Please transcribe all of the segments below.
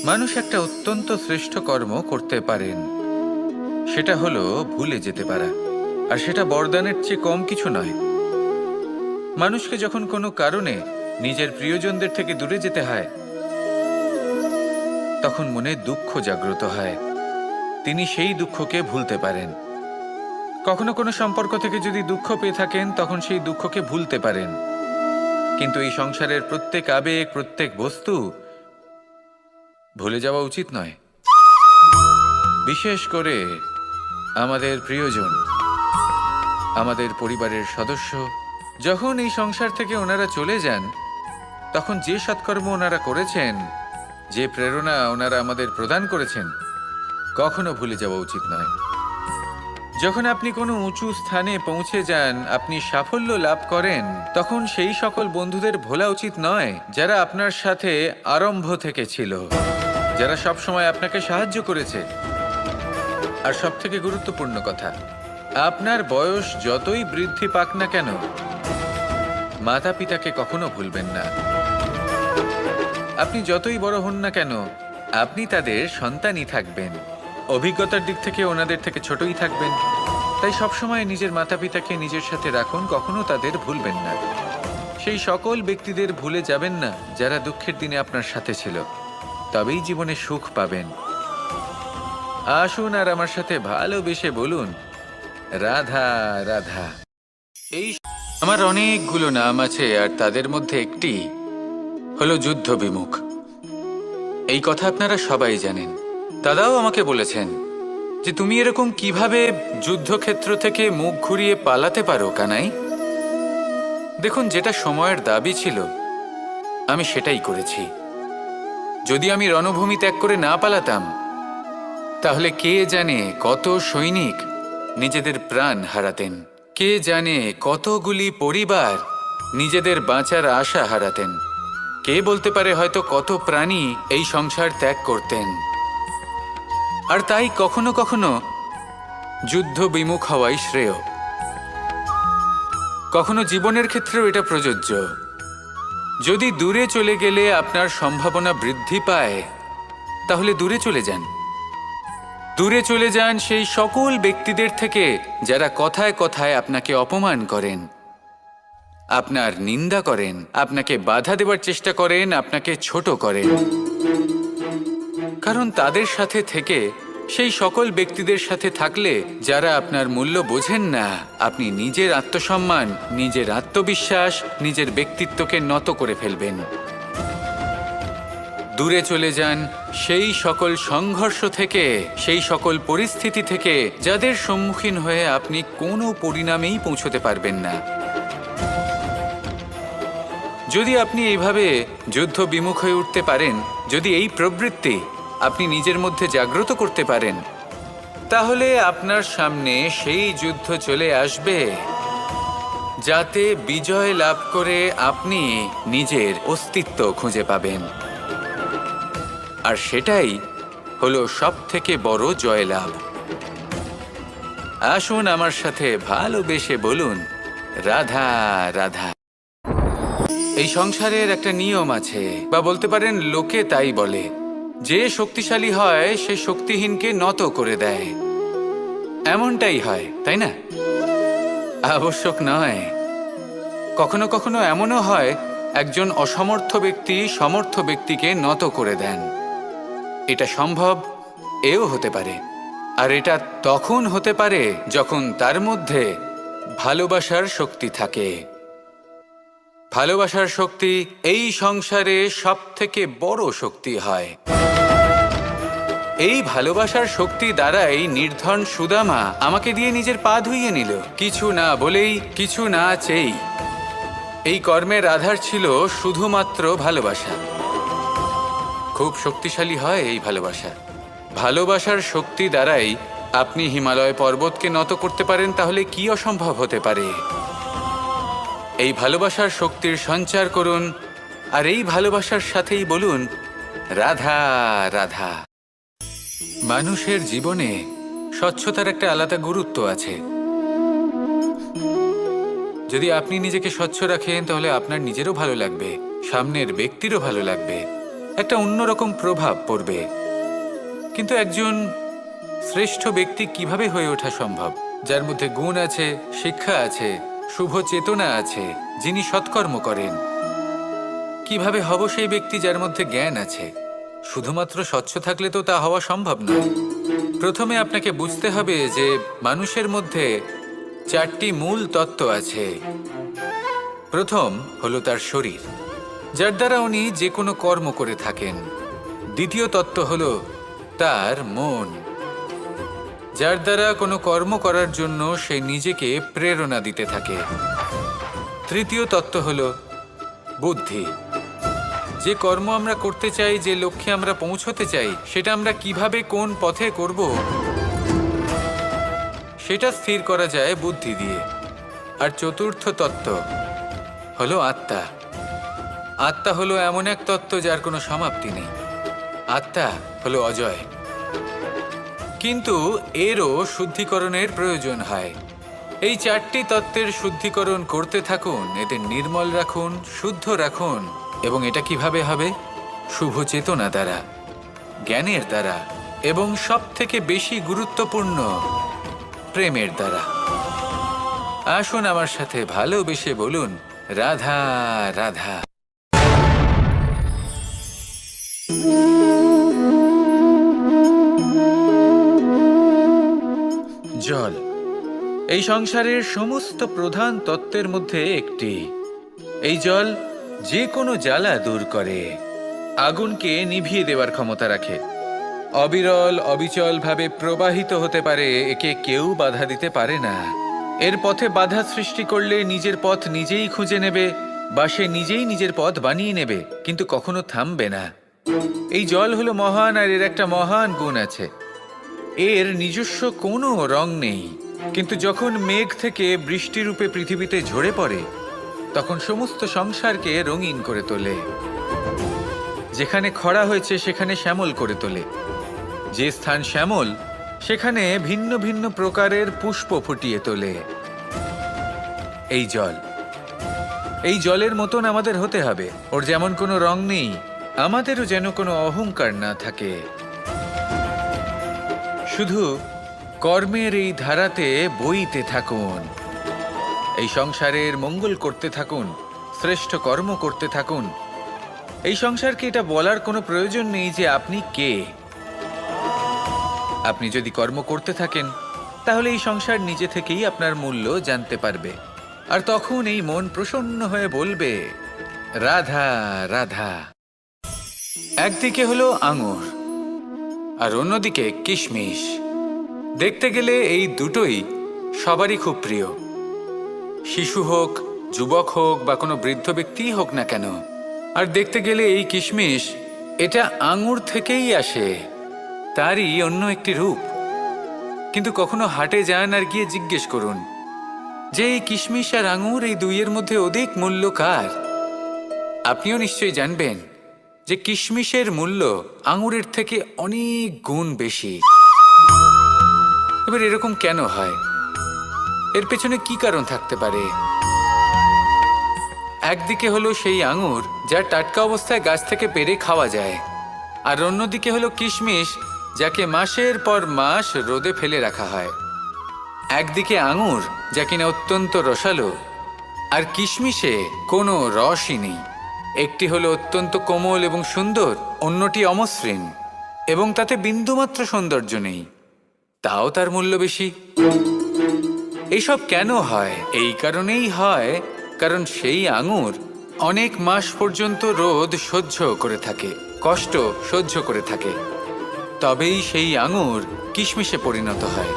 মানুষ একটা অত্যন্ত শ্রেষ্ঠ কর্ম করতে পারেন, সেটা হলো ভুলে যেতে পারা। আর সেটা বরদানের চেয়ে কম কিছু নয়। মানুষকে যখন কোনো কারণে নিজের প্রিয়জনদের থেকে দূরে যেতে হয়, তখন মনে দুঃখ জাগ্রত হয়। তিনি সেই দুঃখকে ভুলতে পারেন। কখনো কোনো সম্পর্ক থেকে যদি দুঃখ পেয়ে থাকেন, তখন সেই দুঃখকে ভুলতে পারেন। কিন্তু এই সংসারের প্রত্যেক আবেগ, প্রত্যেক বস্তু ভুলে যাওয়া উচিত নয়। বিশেষ করে আমাদের প্রিয়জন, আমাদের পরিবারের সদস্য। যখন এই সংসার থেকে ওনারা চলে যান, তখন যে সৎকর্ম ওনারা করেছেন, যে প্রেরণা ওনারা আমাদের প্রদান করেছেন, কখনো ভুলে যাওয়া উচিত নয়। যখন আপনি কোনো উঁচু স্থানে পৌঁছে যান, আপনি সাফল্য লাভ করেন, তখন সেই সকল বন্ধুদের ভোলা উচিত নয় যারা আপনার সাথে আরম্ভ থেকে ছিল, যারা সবসময় আপনাকে সাহায্য করেছে। আর সবথেকে গুরুত্বপূর্ণ কথা, আপনার বয়স যতই বৃদ্ধি পাক না কেন, মাতা পিতাকে কখনো ভুলবেন না। আপনি যতই বড় হন না কেন, আপনি তাদের সন্তানই থাকবেন। অভিজ্ঞতার দিক থেকে ওনাদের থেকে ছোটই থাকবেন। তাই সবসময় নিজের মাতা পিতাকে নিজের সাথে রাখুন, কখনো তাদের ভুলবেন না। সেই সকল ব্যক্তিদের ভুলে যাবেন না যারা দুঃখের দিনে আপনার সাথে ছিল, তবেই জীবনে সুখ পাবেন। আসুন আর আমার সাথে ভালোবেসে বলুন, রাধা রাধা। এই আমার অনেকগুলো নাম আছে, আর তাদের মধ্যে একটি হলো যুদ্ধ বিমুখ। এই কথা আপনারা সবাই জানেন। দাদাও আমাকে বলেছেন যে তুমি এরকম কিভাবে যুদ্ধক্ষেত্র থেকে মুখ ঘুরিয়ে পালাতে পারো কানাই। দেখুন, যেটা সময়ের দাবি ছিল আমি সেটাই করেছি। যদি আমি রণভূমি ত্যাগ করে না পালাতাম, তাহলে কে জানে কত সৈনিক নিজেদের প্রাণ হারাতেন, কে জানে কতগুলি পরিবার নিজেদের বাঁচার আশা হারাতেন, কে বলতে পারে হয়তো কত প্রাণী এই সংসার ত্যাগ করতেন। আর তাই কখনো কখনো যুদ্ধ বিমুখ হওয়াই শ্রেয়। কখনো জীবনের ক্ষেত্রেও এটা প্রযোজ্য। যদি দূরে চলে গেলে আপনার সম্ভাবনা বৃদ্ধি পায়, তাহলে দূরে চলে যান। দূরে চলে যান সেই সকল ব্যক্তিদের থেকে যারা কথায় কথায় আপনাকে অপমান করেন, আপনার নিন্দা করেন, আপনাকে বাধা দেওয়ার চেষ্টা করেন, আপনাকে ছোট করেন। কারণ তাদের সাথে থেকে, সেই সকল ব্যক্তিদের সাথে থাকলে যারা আপনার মূল্য বোঝেন না, আপনি নিজের আত্মসম্মান, নিজের আত্মবিশ্বাস, নিজের ব্যক্তিত্বকে নত করে ফেলবেন। দূরে চলে যান সেই সকল সংঘর্ষ থেকে, সেই সকল পরিস্থিতি থেকে যাদের সম্মুখীন হয়ে আপনি কোনো পরিণামেই পৌঁছতে পারবেন না। যদি আপনি এইভাবে যুদ্ধ বিমুখ হয়ে উঠতে পারেন, যদি এই প্রবৃত্তি আপনি নিজের মধ্যে জাগ্রত করতে পারেন, তাহলে আপনার সামনে সেই যুদ্ধ চলে আসবে যাতে বিজয় লাভ করে আপনি নিজের অস্তিত্ব খুঁজে পাবেন। আর সেটাই হলো সবথেকে বড় জয়লাভ। আসুন আমার সাথে ভালোবেসে বলুন, রাধা রাধা। এই সংসারের একটা নিয়ম আছে, বা বলতে পারেন লোকে তাই বলে, যে শক্তিশালী হয় সে শক্তিহীনকে নত করে দেয়। এমনটাই হয়, তাই না? আবশ্যক নয়। কখনো কখনো এমনও হয় একজন অসমর্থ ব্যক্তি সমর্থ ব্যক্তিকে নত করে দেন। এটা সম্ভব, এও হতে পারে। আর এটা তখন হতে পারে যখন তার মধ্যে ভালোবাসার শক্তি থাকে। ভালোবাসার শক্তি এই সংসারে সবথেকে বড় শক্তি হয়। এই ভালোবাসার শক্তি দ্বারাই নির্ধন সুদামা আমাকে দিয়ে নিজের পা ধুইয়ে নিল, কিছু না বলেই, কিছু না চেয়েই। এই কর্মের আধার ছিল শুধুমাত্র ভালোবাসা। খুব শক্তিশালী হয় এই ভালোবাসা। ভালোবাসার শক্তি দ্বারাই আপনি হিমালয় পর্বতকে নত করতে পারেন, তাহলে কি অসম্ভব হতে পারে? এই ভালোবাসার শক্তির সঞ্চার করুন, আর এই ভালোবাসার সাথেই বলুন, রাধা রাধা। মানুষের জীবনে স্বচ্ছতার একটা আলাদা গুরুত্ব আছে। যদি আপনি নিজেকে স্বচ্ছ রাখেন, তাহলে আপনার নিজেরও ভালো লাগবে, সামনের ব্যক্তিরও ভালো লাগবে। একটা অন্যরকম প্রভাব পড়বে। কিন্তু একজন শ্রেষ্ঠ ব্যক্তি কিভাবে হয়ে ওঠা সম্ভব? যার মধ্যে গুণ আছে, শিক্ষা আছে, শুভ চেতনা আছে, যিনি সৎকর্ম করেন। কিভাবে হব সেই ব্যক্তি যার মধ্যে জ্ঞান আছে? শুধুমাত্র স্বচ্ছ থাকলে তো তা হওয়া সম্ভব নয়। প্রথমে আপনাকে বুঝতে হবে যে মানুষের মধ্যে 4টি মূল তত্ত্ব আছে। প্রথম হলো তার শরীর, যার দ্বারা উনি যে কোনো কর্ম করে থাকেন। দ্বিতীয় তত্ত্ব হলো তার মন, যার দ্বারা কোনো কর্ম করার জন্য সে নিজেকে প্রেরণা দিতে থাকে। তৃতীয় তত্ত্ব হলো বুদ্ধি, যে কর্ম আমরা করতে চাই, যে লক্ষ্যে আমরা পৌঁছতে চাই, সেটা আমরা কিভাবে কোন পথে করব সেটা স্থির করা যায় বুদ্ধি দিয়ে। আর চতুর্থ তত্ত্ব হলো আত্মা। আত্মা হলো এমন এক তত্ত্ব যার কোনো সমাপ্তি নেই। আত্মা হলো অজয়। কিন্তু এরও শুদ্ধিকরণের প্রয়োজন হয়। এই 4টি তত্ত্বের শুদ্ধিকরণ করতে থাকুন, এদের নির্মল রাখুন, শুদ্ধ রাখুন। এবং এটা কিভাবে হবে? শুভ চেতনা দ্বারা, জ্ঞানের দ্বারা, এবং সবথেকে বেশি গুরুত্বপূর্ণ প্রেমের দ্বারা। আসুন আমার সাথে ভালোবেসে বলুন, রাধা রাধা। জল এই সংসারের সমস্ত প্রধান তত্ত্বের মধ্যে একটি। এই জল যে কোনো জ্বালা দূর করে, আগুনকে নিভিয়ে দেওয়ার ক্ষমতা রাখে, অবিরল অবিচল ভাবে প্রবাহিত হতে পারে, একে কেউ বাধা দিতে পারে না। এর পথে বাধা সৃষ্টি করলে নিজের পথ নিজেই খুঁজে নেবে, বা সে নিজেই নিজের পথ বানিয়ে নেবে, কিন্তু কখনো থামবে না। এই জল হলো মহান, আর এর একটা মহান গুণ আছে, এর নিজস্ব কোনো রং নেই। কিন্তু যখন মেঘ থেকে বৃষ্টিরূপে পৃথিবীতে ঝরে পড়ে, তখন সমস্ত সংসারকে রঙিন করে তোলে। যেখানে খরা হয়েছে সেখানে শ্যামল করে তোলে, যে স্থান শ্যামল সেখানে ভিন্ন ভিন্ন প্রকারের পুষ্প ফুটিয়ে তোলে। এই জল, এই জলের মতন আমাদের হতে হবে। ওর যেমন কোনো রং নেই, আমাদেরও যেন কোনো অহংকার না থাকে। শুধু কর্মের এই ধারাতে বইতে থাকুন, এই সংসারের মঙ্গল করতে থাকুন, শ্রেষ্ঠ কর্ম করতে থাকুন। এই সংসারকে এটা বলার কোনো প্রয়োজন নেই যে আপনি কে। আপনি যদি কর্ম করতে থাকেন, তাহলে এই সংসার নিজে থেকেই আপনার মূল্য জানতে পারবে। আর তখন এই মন প্রসন্ন হয়ে বলবে, রাধা রাধা। একদিকে হলো আঙুর, আর অন্যদিকে কিশমিশ। দেখতে গেলে এই দুটোই সবারই খুব প্রিয়। শিশু হোক, যুবক হোক, বা কোনো বৃদ্ধ ব্যক্তিই হোক না কেন। আর দেখতে গেলে এই কিশমিশ, এটা আঙুর থেকেই আসে, তারই অন্য একটি রূপ। কিন্তু কখনো হাটে যান আর গিয়ে জিজ্ঞেস করুন যে এই কিশমিশ আর আঙুর, এই দুইয়ের মধ্যে অধিক মূল্য কার? আপনিও নিশ্চয়ই জানবেন যে কিশমিশের মূল্য আঙুরের থেকে অনেক গুণ বেশি। এবার এরকম কেন হয়? এর পেছনে কি কারণ থাকতে পারে? একদিকে হলো সেই আঙুর যা টাটকা অবস্থায় গাছ থেকে পেড়ে খাওয়া যায়, আর অন্যদিকে হলো কিশমিশ যাকে মাসের পর মাস রোদে ফেলে রাখা হয়। একদিকে আঙুর যা কিনা অত্যন্ত রসালো, আর কিশমিশে কোনো রসই নেই। একটি হলো অত্যন্ত কোমল এবং সুন্দর, অন্যটি অমসৃণ এবং তাতে বিন্দুমাত্র সৌন্দর্য নেই, তাও তার মূল্য বেশি। এইসব কেন হয়? এই কারণেই হয় কারণ সেই আঙুর অনেক মাস পর্যন্ত রোদ সহ্য করে থাকে, কষ্ট সহ্য করে থাকে, তবেই সেই আঙুর কিশমিশে পরিণত হয়।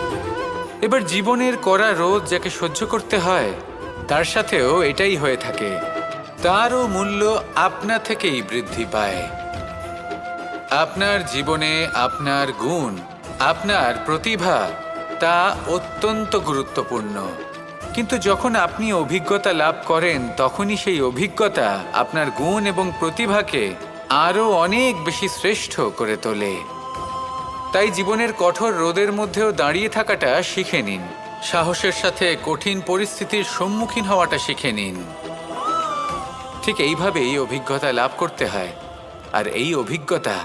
এবার জীবনের কড়া রোদ যাকে সহ্য করতে হয়, তার সাথেও এটাই হয়ে থাকে, তারও মূল্য আপনা থেকেই বৃদ্ধি পায়। আপনার জীবনে আপনার গুণ, আপনার প্রতিভা, তা অত্যন্ত গুরুত্বপূর্ণ। কিন্তু যখন আপনি অভিজ্ঞতা লাভ করেন, তখনই সেই অভিজ্ঞতা আপনার গুণ এবং প্রতিভাকে আরও অনেক বেশি শ্রেষ্ঠ করে তোলে। তাই জীবনের কঠোর রোদের মধ্যেও দাঁড়িয়ে থাকাটা শিখে নিন, সাহসের সাথে কঠিন পরিস্থিতির সম্মুখীন হওয়াটা শিখে নিন। ঠিক এইভাবেই অভিজ্ঞতা লাভ করতে হয়। আর এই অভিজ্ঞতা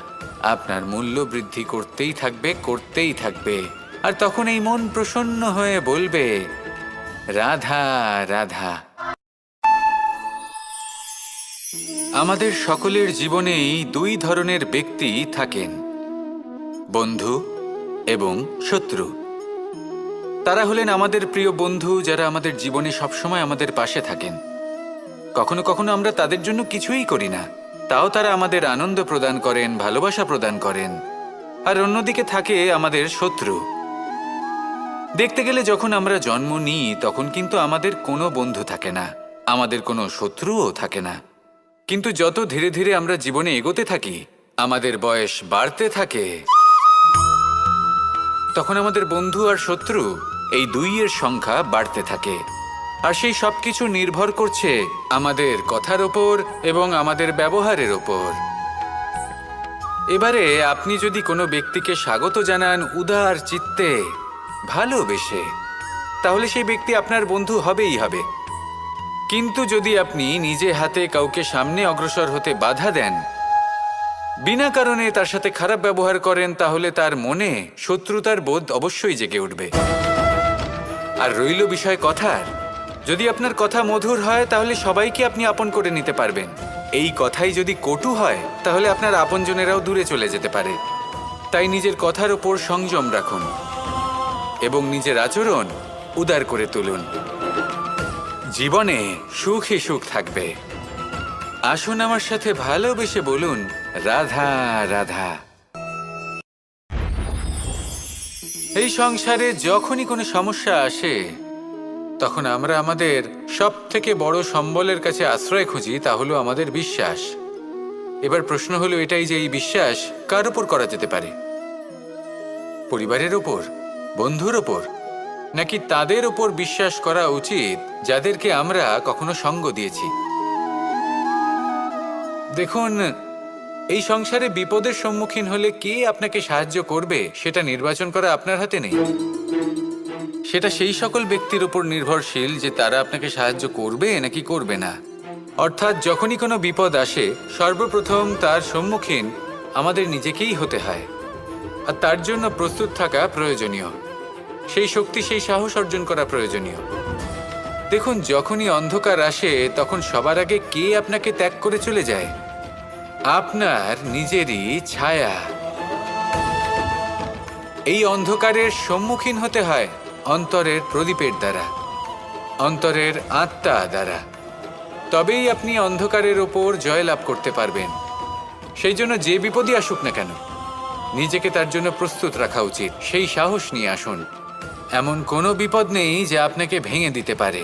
আপনার মূল্য বৃদ্ধি করতেই থাকবে, করতেই থাকবে। আর তখন এই মন প্রসন্ন হয়ে বলবে, রাধা রাধা। আমাদের সকলের জীবনেই দুই ধরনের ব্যক্তি থাকেন, বন্ধু এবং শত্রু। তারা হলেন আমাদের প্রিয় বন্ধু, যারা আমাদের জীবনে সবসময় আমাদের পাশে থাকেন। কখনো কখনো আমরা তাদের জন্য কিছুই করি না, তাও তারা আমাদের আনন্দ প্রদান করেন, ভালোবাসা প্রদান করেন। আর অন্যদিকে থাকে আমাদের শত্রু। দেখতে গেলে যখন আমরা জন্ম নিই তখন কিন্তু আমাদের কোনো বন্ধু থাকে না, আমাদের কোনো শত্রুও থাকে না। কিন্তু যত ধীরে ধীরে আমরা জীবনে এগোতে থাকি, আমাদের বয়স বাড়তে থাকে, তখন আমাদের বন্ধু আর শত্রু এই দুইয়ের সংখ্যা বাড়তে থাকে। আর সেই সব কিছু নির্ভর করছে আমাদের কথার ওপর এবং আমাদের ব্যবহারের ওপর। এবারে আপনি যদি কোনো ব্যক্তিকে স্বাগত জানান উদার চিত্তে, ভালোবেসে, তাহলে সেই ব্যক্তি আপনার বন্ধু হবেই হবে। কিন্তু যদি আপনি নিজে হাতে কাউকে সামনে অগ্রসর হতে বাধা দেন, বিনা কারণে তার সাথে খারাপ ব্যবহার করেন, তাহলে তার মনে শত্রুতার বোধ অবশ্যই জেগে উঠবে। আর রইল বিষয় কথার, যদি আপনার কথা মধুর হয় তাহলে সবাইকে আপনি আপন করে নিতে পারবেন। এই কথাই যদি কটু হয় তাহলে আপনার আপনজনেরাও দূরে চলে যেতে পারে। তাই নিজের কথার ওপর সংযম রাখুন এবং নিজের আচরণ উদার করে তুলুন। জীবনে সুখই সুখ থাকবে। আসুন আমার সাথে ভালোবেসে বলুন, রাধা রাধা। এই সংসারে যখনই কোনো সমস্যা আসে তখন আমরা আমাদের সব থেকে বড় সম্বলের কাছে আশ্রয় খুঁজি, তা হলো আমাদের বিশ্বাস। এবার প্রশ্ন হলো এটাই যে এই বিশ্বাস কার ওপর করা যেতে পারে? পরিবারের ওপর, বন্ধুর ওপর, নাকি তাদের ওপর বিশ্বাস করা উচিত যাদেরকে আমরা কখনো সঙ্গ দিয়েছি? দেখুন, এই সংসারে বিপদের সম্মুখীন হলে কে আপনাকে সাহায্য করবে সেটা নির্বাচন করা আপনার হাতে নেই। সেটা সেই সকল ব্যক্তির উপর নির্ভরশীল যে তারা আপনাকে সাহায্য করবে নাকি করবে না। অর্থাৎ যখনই কোনো বিপদ আসে সর্বপ্রথম তার সম্মুখীন আমাদের নিজেকেই হতে হয়। আর তার জন্য প্রস্তুত থাকা প্রয়োজনীয়, সেই শক্তি, সেই সাহস অর্জন করা প্রয়োজনীয়। দেখুন, যখনই অন্ধকার আসে তখন সবার আগে কে আপনাকে ত্যাগ করে চলে যায়? আপনার নিজেরই ছায়া। এই অন্ধকারের সম্মুখীন হতে হয় অন্তরের প্রদীপের দ্বারা, অন্তরের আত্মা দ্বারা। তবেই আপনি অন্ধকারের ওপর জয়লাভ করতে পারবেন। সেই জন্য যে বিপদই আসুক না কেন নিজেকে তার জন্য প্রস্তুত রাখা উচিত। সেই সাহস নিয়ে আসুন। এমন কোনো বিপদ নেই যা আপনাকে ভেঙে দিতে পারে।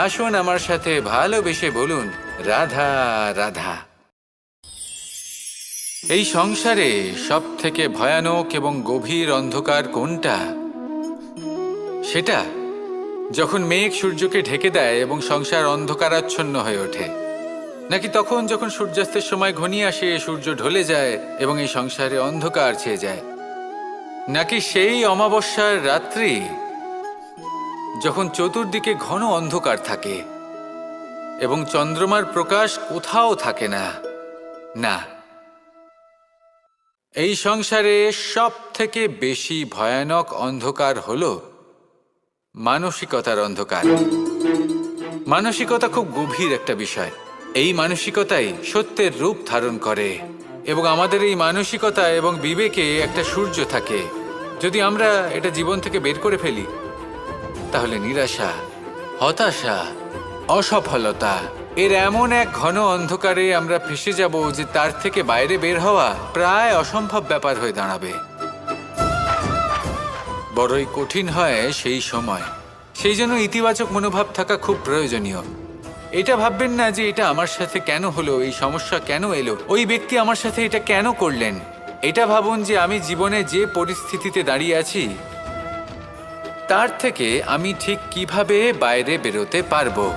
আসুন আমার সাথে ভালোবেসে বলুন, রাধা রাধা। এই সংসারে সব থেকে ভয়ানক এবং গভীর অন্ধকার কোনটা? সেটা যখন মেঘ সূর্যকে ঢেকে দেয় এবং সংসার অন্ধকারাচ্ছন্ন হয়ে ওঠে, নাকি তখন যখন সূর্যাস্তের সময় ঘনিয়ে আসে, সূর্য ঢলে যায় এবং এই সংসারে অন্ধকার ছেয়ে যায়, নাকি সেই অমাবস্যার রাত্রি যখন চতুর্দিকে ঘন অন্ধকার থাকে এবং চন্দ্রমার প্রকাশ কোথাও থাকে না? না, এই সংসারে সব থেকে বেশি ভয়ানক অন্ধকার হলো মানসিকতার অন্ধকার। মানসিকতা খুব গভীর একটা বিষয়। এই মানসিকতাই সত্যের রূপ ধারণ করে এবং আমাদের এই মানসিকতা এবং বিবেকে একটা সূর্য থাকে। যদি আমরা এটা জীবন থেকে বের করে ফেলি তাহলে নিরাশা, হতাশা, অসফলতা এর এমন এক ঘন অন্ধকারে আমরা ফেসে যাব যে তার থেকে বাইরে বের হওয়া প্রায় অসম্ভব ব্যাপার হয়ে দাঁড়াবে। বড়ই কঠিন হয় সেই সময়। সেই জন্য ইতিবাচক মনোভাব থাকা খুব প্রয়োজনীয়। এটা ভাববেন না যে এটা আমার সাথে কেন হলো, এই সমস্যা কেন এলো, ওই ব্যক্তি আমার সাথে এটা কেন করলেন। এটা ভাবুন যে আমি জীবনে যে পরিস্থিতিতে দাঁড়িয়ে আছি তার থেকে আমি ঠিক কিভাবে বাইরে বেরোতে পারবো।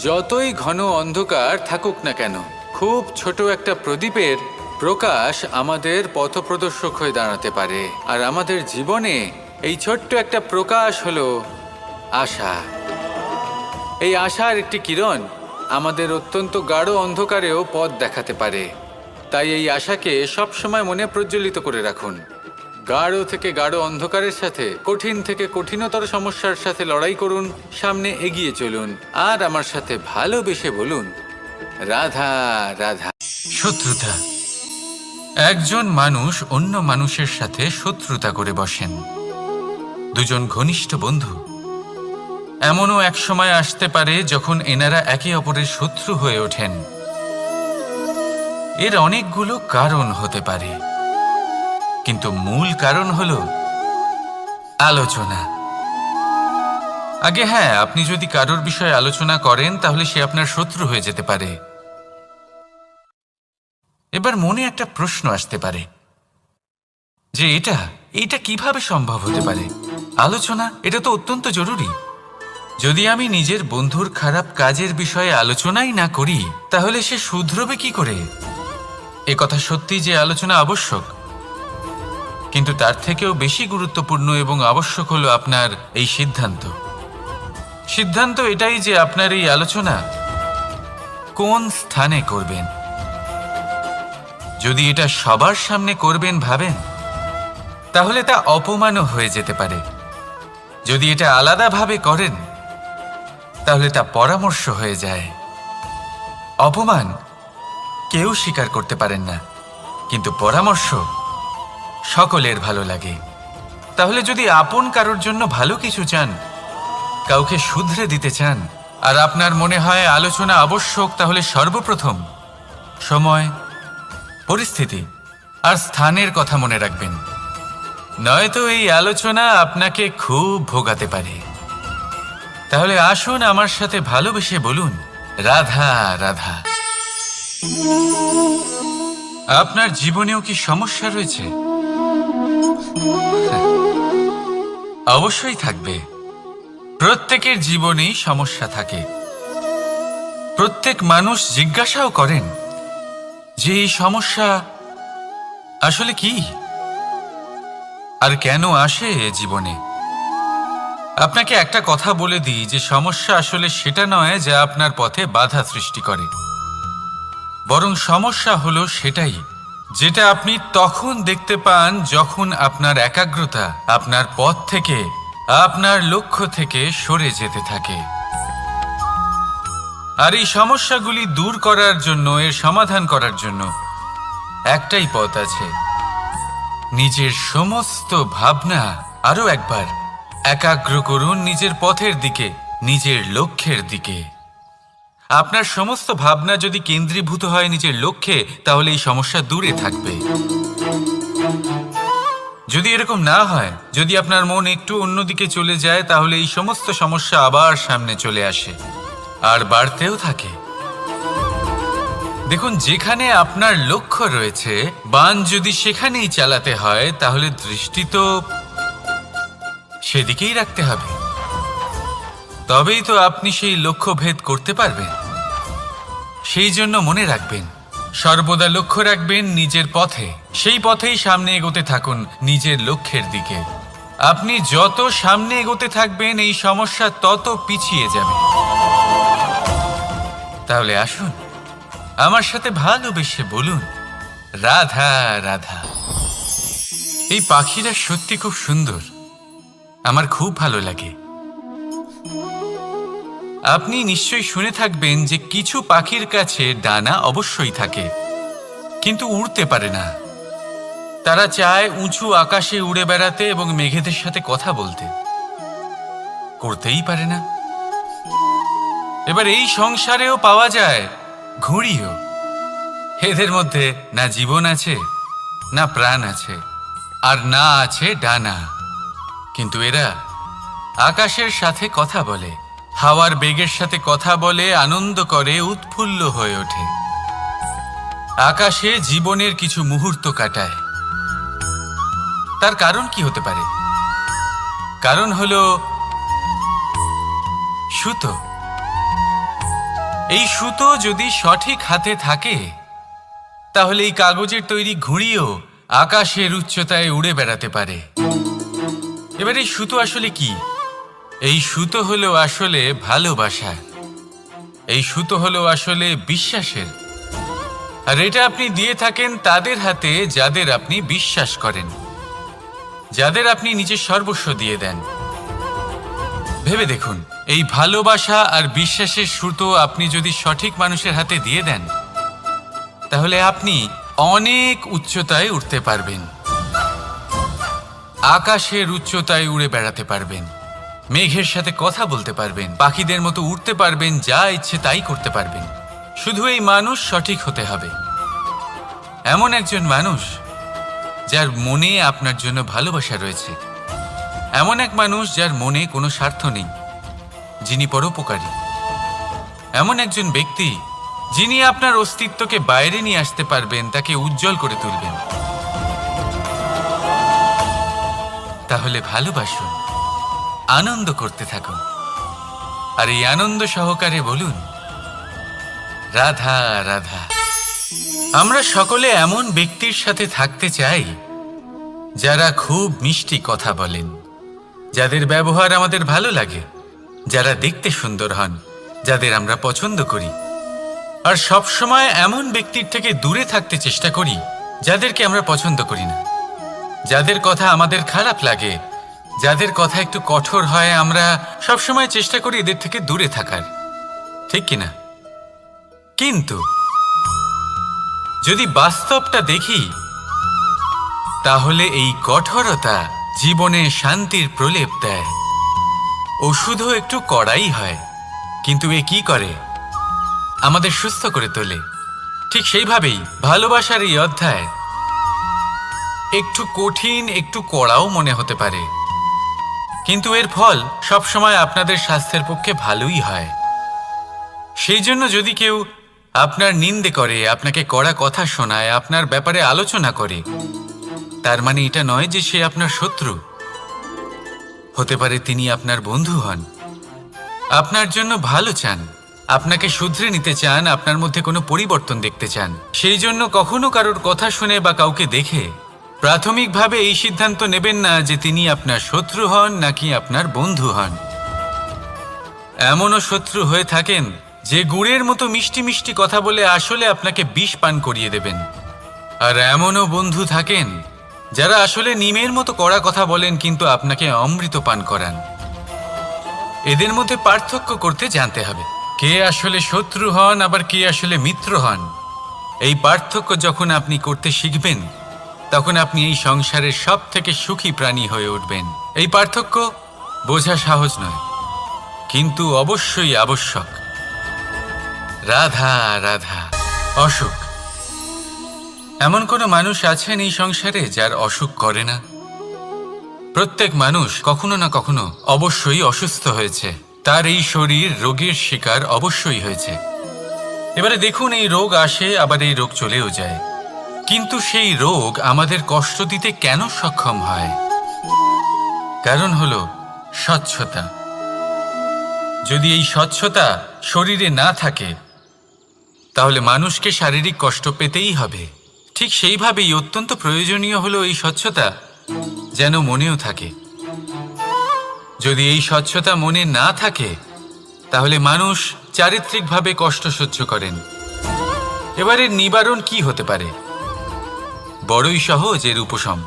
যতই ঘন অন্ধকার থাকুক না কেন, খুব ছোট একটা প্রদীপের প্রকাশ আমাদের পথপ্রদর্শক হয়ে দাঁড়াতে পারে। আর আমাদের জীবনে এই ছোট্ট একটা প্রকাশ হলো আশা। এই আশার একটি কিরণ আমাদের অত্যন্ত গাঢ় অন্ধকারেও পথ দেখাতে পারে। তাই এই আশাকে সবসময় মনে প্রজ্বলিত করে রাখুন। গাঢ় থেকে গাঢ় অন্ধকারের সাথে, কঠিন থেকে কঠিনতর সমস্যার সাথে লড়াই করুন, সামনে এগিয়ে চলুন, আর আমার সাথে ভালোবেসে বলুন, রাধা রাধা। শত্রুতা। একজন মানুষ অন্য মানুষের সাথে শত্রুতা করে বসেন। দুজন ঘনিষ্ঠ বন্ধু, এমনও এক সময় আসতে পারে যখন এনারা একে অপরের শত্রু হয়ে ওঠেন। এর অনেকগুলো কারণ হতে পারে, কিন্তু মূল কারণ হলো আলোচনা। আগে হ্যাঁ, আপনি যদি কারোর বিষয়ে আলোচনা করেন তাহলে সে আপনার শত্রু হয়ে যেতে পারে। এবার মনে একটা প্রশ্ন আসতে পারে যে এটা কিভাবে সম্ভব হতে পারে? আলোচনা, এটা তো অত্যন্ত জরুরি। যদি আমি নিজের বন্ধুর খারাপ কাজের বিষয়ে আলোচনাই না করি তাহলে সে শুধরবে কি করে? এ কথা সত্যি যে আলোচনা আবশ্যক, কিন্তু তার থেকেও বেশি গুরুত্বপূর্ণ এবং আবশ্যক হলো আপনার এই সিদ্ধান্ত এটাই যে আপনার এই আলোচনা কোন স্থানে করবেন। যদি এটা সবার সামনে করবেন ভাবেন, তাহলে তা অপমানও হয়ে যেতে পারে। যদি এটা আলাদাভাবে করেন তাহলে তা পরামর্শ হয়ে যায়। অপমান কেউ স্বীকার করতে পারেন না, কিন্তু পরামর্শ সকলের ভালো লাগে। তাহলে যদি আপন কারোর জন্য ভালো কিছু চান, কাউকে শুধরে দিতে চান, আর আপনার মনে হয় আলোচনা আবশ্যক, তাহলে সর্বপ্রথম সময়, পরিস্থিতি আর স্থানের কথা মনে রাখবেন। নয়তো এই আলোচনা আপনাকে খুব ভোগাতে পারে। তাহলে আসুন আমার সাথে ভালোবেসে বলুন, রাধা রাধা। আপনার জীবনেও কি সমস্যা রয়েছে? অবশ্যই থাকবে। প্রত্যেকের জীবনেই সমস্যা থাকে। প্রত্যেক মানুষ জিজ্ঞাসাও করেন যে এই সমস্যা আসলে কি আর কেন আসে এ জীবনে। আপনাকে একটা কথা বলে দিই যে সমস্যা আসলে সেটা নয় যা আপনার পথে বাধা সৃষ্টি করে, বরং সমস্যা হলো সেটাই যেটা আপনি তখন দেখতে পান যখন আপনার একাগ্রতা আপনার পথ থেকে, আপনার লক্ষ্য থেকে সরে যেতে থাকে। আর এই সমস্যাগুলি দূর করার জন্য, এর সমাধান করার জন্য একটাই পথ আছে। নিজের সমস্ত ভাবনা আরো একবার একাগ্র করুন নিজের পথের দিকে, নিজের লক্ষ্যের দিকে। আপনার সমস্ত ভাবনা যদি কেন্দ্রীভূত হয় নিজের লক্ষ্যে, তাহলে এই সমস্যা দূরে থাকবে। যদি এরকম না হয়, যদি আপনার মন একটু অন্যদিকে চলে যায়, তাহলে এই সমস্ত সমস্যা আবার সামনে চলে আসে আর বাড়তেও থাকে। দেখুন, যেখানে আপনার লক্ষ্য রয়েছে, বাণ যদি সেখানেই চালাতে হয়, তাহলে দৃষ্টি তো সেদিকেই রাখতে হবে। তবেই তো আপনি সেই লক্ষ্য ভেদ করতে পারবেন। সেই জন্য মনে রাখবেন, সর্বদা লক্ষ্য রাখবেন নিজের পথে, সেই পথেই সামনে এগোতে থাকুন নিজের লক্ষ্যের দিকে। আপনি যত সামনে এগোতে থাকবেন এই সমস্যা তত পিছিয়ে যাবে। তাহলে আসুন আমার সাথে ভালোবেসে বলুন, রাধা রাধা। এই পাখিরা সত্যি খুব সুন্দর, আমার খুব ভালো লাগে। আপনি নিশ্চয়ই শুনে থাকবেন যে কিছু পাখির কাছে ডানা অবশ্যই থাকে, কিন্তু উড়তে পারে না। তারা চায় উঁচু আকাশে উড়ে বেড়াতে এবং মেঘেদের সাথে কথা বলতে, করতেই পারে না। এবার এই সংসারেও পাওয়া যায় ঘুড়িও। এদের মধ্যে না জীবন আছে, না প্রাণ আছে, আর না আছে ডানা, কিন্তু এরা আকাশের সাথে কথা বলে, হাওয়ার বেগের সাথে কথা বলে, আনন্দ করে, উৎফুল্ল হয়ে ওঠে। আকাশে জীবনের কিছু মুহূর্ত কাটায়। তার কারণ কি হতে পারে? কারণ হলো সুতো। এই সুতো যদি সঠিক হাতে থাকে, তাহলে এই কাগজের তৈরি ঘুড়িও আকাশের উচ্চতায় উড়ে বেড়াতে পারে। এবার এই সুতো আসলে কি? এই সুতো হলো আসলে ভালোবাসা। এই সুতো হলো আসলে বিশ্বাসের, আর এটা আপনি দিয়ে থাকেন তাদের হাতে যাদের আপনি বিশ্বাস করেন, যাদের আপনি নিজের সর্বস্ব দিয়ে দেন। ভেবে দেখুন, এই ভালোবাসা আর বিশ্বাসের সুতো আপনি যদি সঠিক মানুষের হাতে দিয়ে দেন, তাহলে আপনি অনেক উচ্চতায় উঠতে পারবেন, আকাশের উচ্চতায় উড়ে বেড়াতে পারবেন, মেঘের সাথে কথা বলতে পারবেন, পাখিদের মতো উড়তে পারবেন, যা ইচ্ছে তাই করতে পারবেন। শুধু এই মানুষ সঠিক হতে হবে, এমন একজন মানুষ যার মনে আপনার জন্য ভালোবাসা রয়েছে, এমন এক মানুষ যার মনে কোনো স্বার্থ নেই, যিনি পরোপকারী, এমন একজন ব্যক্তি যিনি আপনার অস্তিত্বকে বাইরে নিয়ে আসতে পারবেন, তাকে উজ্জ্বল করে তুলবেন। তাহলে ভালোবাসুন, আনন্দ করতে থাকুন, আর এই আনন্দ সহকারে বলুন, রাধা রাধা। আমরা সকলে এমন ব্যক্তির সাথে থাকতে চাই যারা খুব মিষ্টি কথা বলেন, যাদের ব্যবহার আমাদের ভালো লাগে, যারা দেখতে সুন্দর হন, যাদের আমরা পছন্দ করি। আর সব সময় এমন ব্যক্তির থেকে দূরে থাকতে চেষ্টা করি যাদেরকে আমরা পছন্দ করি না, যাদের কথা আমাদের খারাপ লাগে, যাদের কথা একটু কঠোর হয়। আমরা সব সময় চেষ্টা করি এদের থেকে দূরে থাকার, ঠিক কিনা? কিন্তু যদি বাস্তবটা দেখি, তাহলে এই কঠোরতা জীবনে শান্তির প্রলেপ দেয়। ওষুধও একটু কড়াই হয়, কিন্তু এ কি করে? আমাদের সুস্থ করে তোলে। ঠিক সেইভাবেই ভালোবাসার এই অধ্যায় একটু কঠিন, একটু কড়াও মনে হতে পারে, কিন্তু এর ফল সবসময় আপনাদের স্বাস্থ্যের পক্ষে ভালোই হয়। সেই জন্য যদি কেউ আপনার নিন্দে করে, আপনাকে কড়া কথা শোনায়, আপনার ব্যাপারে আলোচনা করে, তার মানে এটা নয় যে সে আপনার শত্রু। হতে পারে তিনি আপনার বন্ধু হন, আপনার জন্য ভালো চান, আপনাকে শুধরে নিতে চান, আপনার মধ্যে কোনো পরিবর্তন দেখতে চান। সেই জন্য কখনো কারোর কথা শুনে বা কাউকে দেখে প্রাথমিকভাবে এই সিদ্ধান্ত নেবেন না যে তিনি আপনার শত্রু হন নাকি আপনার বন্ধু হন। এমনও শত্রু হয়ে থাকেন যে গুড়ের মতো মিষ্টি মিষ্টি কথা বলে আসলে আপনাকে বিষ পান করিয়ে দেবেন, আর এমনও বন্ধু থাকেন যারা আসলে নিমের মতো কড়া কথা বলেন কিন্তু আপনাকে অমৃত পান করান। এদের মধ্যে পার্থক্য করতে জানতে হবে, কে আসলে শত্রু হন আবার কে আসলে মিত্র হন। এই পার্থক্য যখন আপনি করতে শিখবেন, তখন আপনি এই সংসারের সব থেকে সুখী প্রাণী হয়ে উঠবেন। এই পার্থক্য বোঝা সহজ নয়, কিন্তু অবশ্যই আবশ্যক। রাধা রাধা। অসুখ। এমন কোনো মানুষ আছেন এই সংসারে যার অসুখ করে না? প্রত্যেক মানুষ কখনো না কখনো অবশ্যই অসুস্থ হয়েছে, তার এই শরীর রোগের শিকার অবশ্যই হয়েছে। এবারে দেখুন, এই রোগ আসে আবার এই রোগ চলেও যায়, কিন্তু সেই রোগ আমাদের কষ্ট দিতে কেন সক্ষম হয়? কারণ হলো স্বচ্ছতা। যদি এই স্বচ্ছতা শরীরে না থাকে, তাহলে মানুষকে শারীরিক কষ্ট পেতেই হবে। ঠিক সেইভাবেই অত্যন্ত প্রয়োজনীয় হলো এই স্বচ্ছতা যেন মনেও থাকে। যদি এই স্বচ্ছতা মনে না থাকে, তাহলে মানুষ চারিত্রিকভাবে কষ্ট সহ্য করেন। এবারে নিবারণ কি হতে পারে? বড়ই সহজ এর উপশম।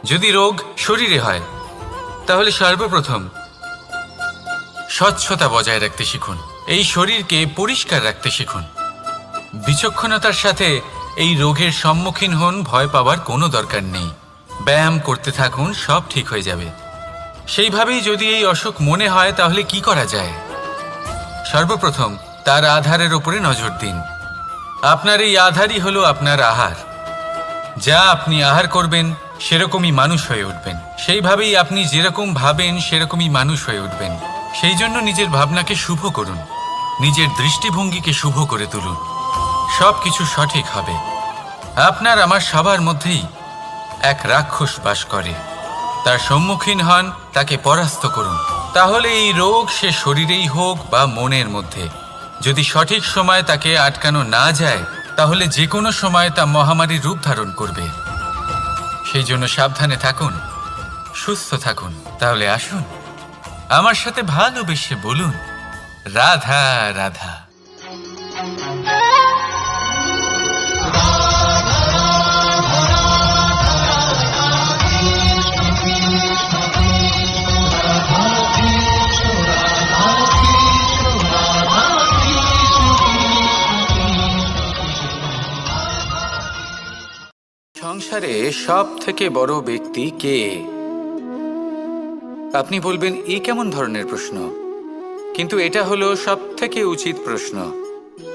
যদি রোগ শরীরে হয়, তাহলে সর্বপ্রথম স্বচ্ছতা বজায় রাখতে শিখুন, এই শরীরকে পরিষ্কার রাখতে শিখুন। বিচক্ষণতার সাথে এই রোগের সম্মুখীন হন, ভয় পাওয়ার কোনো দরকার নেই। ব্যায়াম করতে থাকুন, সব ঠিক হয়ে যাবে। সেইভাবেই যদি এই অসুখ মনে হয়, তাহলে কি করা যায়? সর্বপ্রথম তার আধারের উপরে নজর দিন। আপনার এই আধারই হলো আপনার আহার। যা আপনি আহার করবেন সেরকমই মানুষ হয়ে উঠবেন। সেইভাবেই আপনি যেরকম ভাবেন সেরকমই মানুষ হয়ে উঠবেন। সেই জন্য নিজের ভাবনাকে শুভ করুন, নিজের দৃষ্টিভঙ্গিকে শুভ করে তুলুন, সব কিছু সঠিক হবে। আপনার আমার সবার মধ্যেই এক রাক্ষস বাস করে, তার সম্মুখীন হন, তাকে পরাস্ত করুন। তাহলে এই রোগ সে শরীরেই হোক বা মনের মধ্যে, যদি সঠিক সময় তাকে আটকানো না যায়, তাহলে যে কোনো সময় তা মহামারীর রূপ ধারণ করবে। সেই জন্য সাবধানে থাকুন, সুস্থ থাকুন। তাহলে আসুন, আমার সাথে ভালোবেসে বলুন, রাধা রাধা। সংসারে সব থেকে বড় ব্যক্তি কে? আপনি বলবেন এ কেমন ধরনের প্রশ্ন, কিন্তু এটা হলো সব থেকে উচিত প্রশ্ন।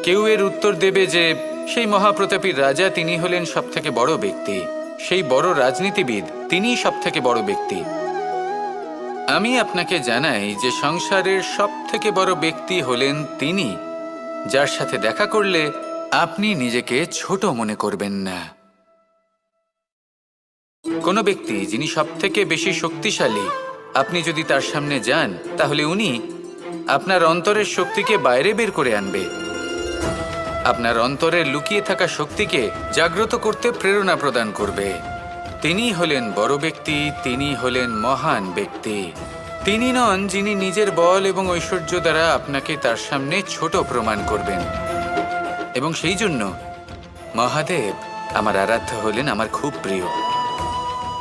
কেউ এর উত্তর দেবে যে সেই মহাপ্রতাপী রাজা তিনি হলেন সব থেকে বড় ব্যক্তি, সেই বড় রাজনীতিবিদ তিনিই সব থেকে বড় ব্যক্তি। আমি আপনাকে জানাই যে সংসারের সব থেকে বড় ব্যক্তি হলেন তিনি, যার সাথে দেখা করলে আপনি নিজেকে ছোট মনে করবেন না। কোনো ব্যক্তি যিনি সব থেকে বেশি শক্তিশালী, আপনি যদি তার সামনে যান তাহলে উনি আপনার অন্তরের শক্তিকে বাইরে বের করে আনবে, আপনার অন্তরের লুকিয়ে থাকা শক্তিকে জাগ্রত করতে প্রেরণা প্রদান করবে। তিনি হলেন বড় ব্যক্তি, তিনি হলেন মহান ব্যক্তি। তিনি নন যিনি নিজের বল এবং ঐশ্বর্য দ্বারা আপনাকে তার সামনে ছোট প্রমাণ করবেন। এবং সেই জন্য মহাদেব আমার আরাধ্য হলেন আমার খুব প্রিয়।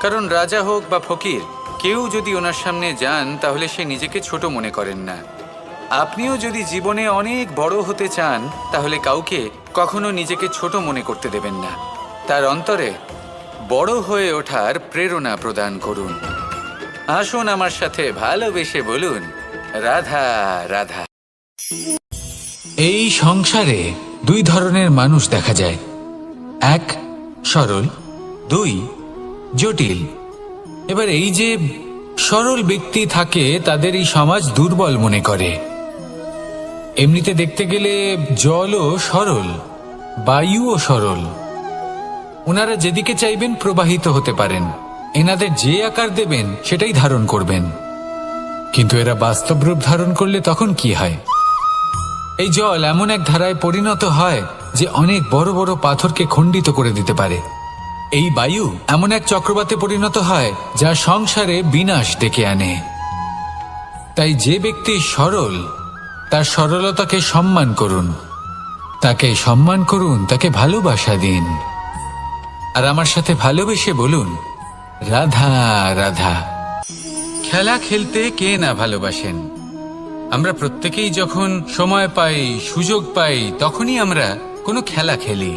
কারণ রাজা হোক বা ফকির, কেউ যদি ওনার সামনে যান তাহলে সে নিজেকে ছোট মনে করেন না। আপনিও যদি জীবনে অনেক বড় হতে চান তাহলে কাউকে কখনো নিজেকে ছোট মনে করতে দেবেন না। তার অন্তরে বড় হয়ে ওঠার প্রেরণা প্রদান করুন। আসুন আমার সাথে ভালোবেসে বলুন, রাধা রাধা। এই সংসারে দুই ধরনের মানুষ দেখা যায়, এক সরল, দুই জটিল। এবার এই যে সরল ব্যক্তি থাকে তাদের এই সমাজ দুর্বল মনে করে। এমনিতে দেখতে গেলে জলও সরল, বায়ুও সরল। ওনারা যেদিকে চাইবেন প্রবাহিত হতে পারেন, এনাদের যে আকার দেবেন সেটাই ধারণ করবেন। কিন্তু এরা বাস্তব রূপ ধারণ করলে তখন কি হয়? এই জল এমন এক ধারায় পরিণত হয় যে অনেক বড় বড় পাথরকে খণ্ডিত করে দিতে পারে। এই বায়ু এমন এক চক্রবাতে পরিণত হয় যা সংসারে বিনাশ ডেকে আনে। তাই যে ব্যক্তি সরল তার সরলতাকে সম্মান করুন, তাকে সম্মান করুন, তাকে ভালোবাসা দিন। আর আমার সাথে ভালোবেসে বলুন, রাধা রাধা। খেলা খেলতে কে না ভালোবাসেন? আমরা প্রত্যেকেই যখন সময় পাই, সুযোগ পাই, তখনই আমরা কোনো খেলা খেলি।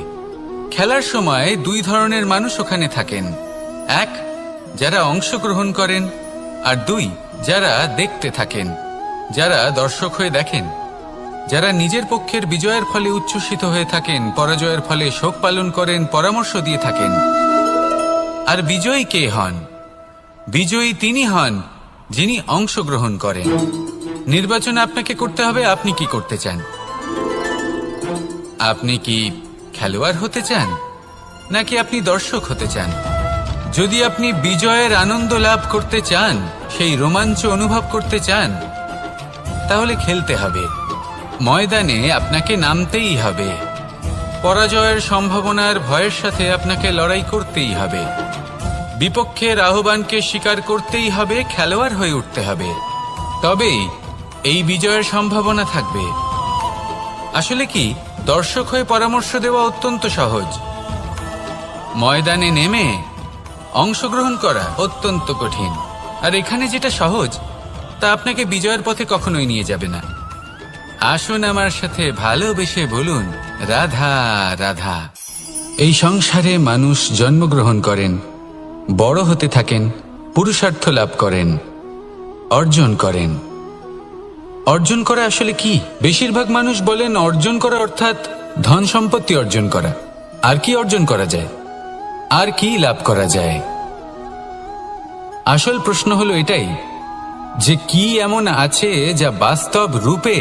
খেলার সময় দুই ধরনের মানুষ ওখানে থাকেন, এক যারা অংশগ্রহণ করেন, আর দুই যারা দেখতে থাকেন, যারা দর্শক হয়ে দেখেন, যারা নিজের পক্ষের বিজয়ের ফলে উচ্ছ্বসিত হয়ে থাকেন, পরাজয়ের ফলে শোক পালন করেন, পরামর্শ দিয়ে থাকেন। আর বিজয়ী কে হন? বিজয়ী তিনি হন যিনি অংশগ্রহণ করেন। নির্বাচন আপনাকে করতে হবে, আপনি কি করতে চান? আপনি কি খেলোয়াড় হতে চান নাকি আপনি দর্শক হতে চান? যদি আপনি বিজয়ের আনন্দ লাভ করতে চান, সেই রোমাঞ্চ অনুভব করতে চান, তাহলে খেলতে হবে, ময়দানে আপনাকে নামতেই হবে। পরাজয়ের সম্ভাবনার ভয়ের সাথে আপনাকে লড়াই করতেই হবে, বিপক্ষের আহ্বানকে স্বীকার করতেই হবে, খেলোয়াড় হয়ে উঠতে হবে, তবেই এই বিজয়ের সম্ভাবনা থাকবে। আসলে কি, দর্শক হয়ে পরামর্শ দেওয়া অত্যন্ত সহজ, ময়দানে নেমে অংশগ্রহণ করা অত্যন্ত কঠিন। আর এখানে যেটা সহজ তা আপনাকে বিজয়ের পথে কখনোই নিয়ে যাবে না। আসুন আমার সাথে ভালোবেসে বলুন, রাধা রাধা। এই সংসারে মানুষ জন্মগ্রহণ করেন, বড় হতে থাকেন, পুরুষার্থ লাভ করেন, অর্জন করেন। অর্জন করা আসলে কি? বেশিরভাগ মানুষ বলেন অর্জন করা অর্থাৎ ধন সম্পত্তি অর্জন করা। আর কি অর্জন করা যায়? আর কি লাভ করা যায়? আসল প্রশ্ন হলো এটাই যে কি এমন আছে যা বাস্তব রূপে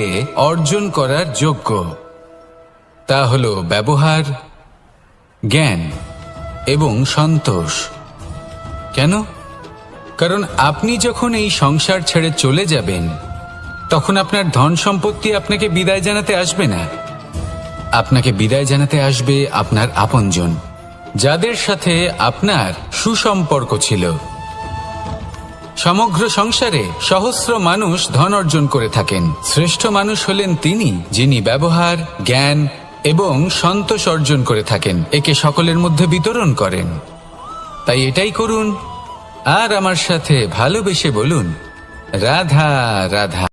অর্জন করার যোগ্য। তা হলো ব্যবহার, জ্ঞান এবং সন্তোষ। কেন? কারণ আপনি যখন এই সংসার ছেড়ে চলে যাবেন তখন আপনার ধন সম্পত্তি আপনাকে বিদায় জানাতে আসবে না। আপনাকে বিদায় জানাতে আসবে আপনার আপনজন, যাদের সাথে আপনার সুসম্পর্ক ছিল। সমগ্র সংসারে সহস্র মানুষ ধন অর্জন করে থাকেন। শ্রেষ্ঠ মানুষ হলেন তিনি, যিনি ব্যবহার, জ্ঞান এবং সন্তোষ অর্জন করে থাকেন, একে সকলের মধ্যে বিতরণ করেন। তাই এটাই করুন আর আমার সাথে ভালোবেসে বলুন, রাধা রাধা।